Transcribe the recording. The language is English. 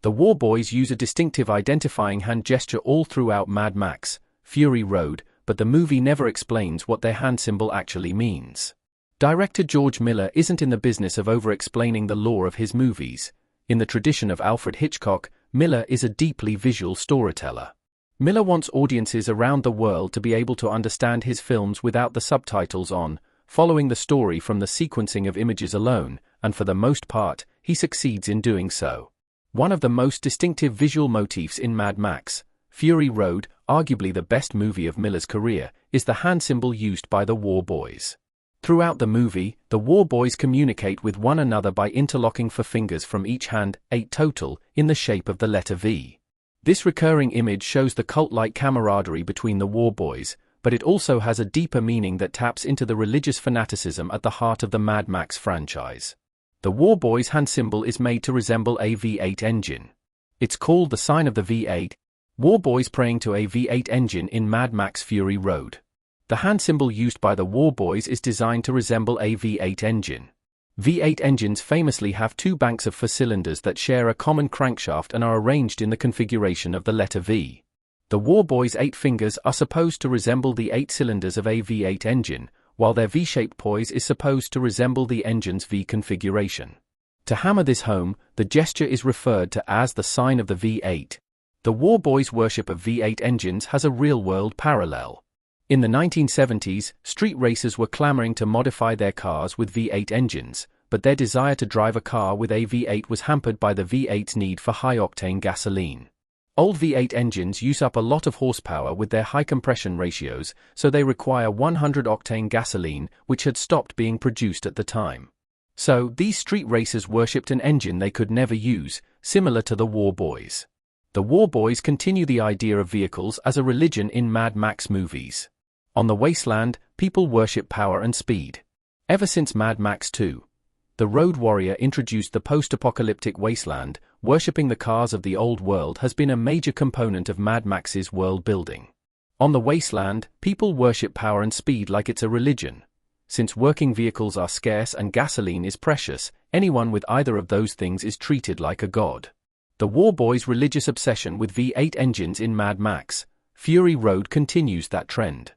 The War Boys use a distinctive identifying hand gesture all throughout Mad Max, Fury Road, but the movie never explains what their hand symbol actually means. Director George Miller isn't in the business of over-explaining the lore of his movies. In the tradition of Alfred Hitchcock, Miller is a deeply visual storyteller. Miller wants audiences around the world to be able to understand his films without the subtitles on, following the story from the sequencing of images alone, and for the most part, he succeeds in doing so. One of the most distinctive visual motifs in Mad Max, Fury Road, arguably the best movie of Miller's career, is the hand symbol used by the War Boys. Throughout the movie, the War Boys communicate with one another by interlocking four fingers from each hand, 8 total, in the shape of the letter V. This recurring image shows the cult-like camaraderie between the War Boys, but it also has a deeper meaning that taps into the religious fanaticism at the heart of the Mad Max franchise. The War Boys' hand symbol is made to resemble a V8 engine. It's called the sign of the V8, War Boys praying to a V8 engine in Mad Max Fury Road. The hand symbol used by the War Boys is designed to resemble a V8 engine. V8 engines famously have 2 banks of 4 cylinders that share a common crankshaft and are arranged in the configuration of the letter V. The War Boys' 8 fingers are supposed to resemble the 8 cylinders of a V8 engine, while their V-shaped poise is supposed to resemble the engine's V configuration. To hammer this home, the gesture is referred to as the sign of the V8. The War Boys' worship of V8 engines has a real-world parallel. In the 1970s, street racers were clamoring to modify their cars with V8 engines, but their desire to drive a car with a V8 was hampered by the V8's need for high-octane gasoline. Old V8 engines use up a lot of horsepower with their high compression ratios, so they require 100-octane gasoline, which had stopped being produced at the time. So, these street racers worshipped an engine they could never use, similar to the War Boys. The War Boys continue the idea of vehicles as a religion in Mad Max movies. On the wasteland, people worship power and speed. Ever since Mad Max 2, the Road Warrior introduced the post-apocalyptic wasteland. Worshipping the cars of the old world has been a major component of Mad Max's world building. On the wasteland, people worship power and speed like it's a religion. Since working vehicles are scarce and gasoline is precious, anyone with either of those things is treated like a god. The War Boys' religious obsession with V8 engines in Mad Max, Fury Road continues that trend.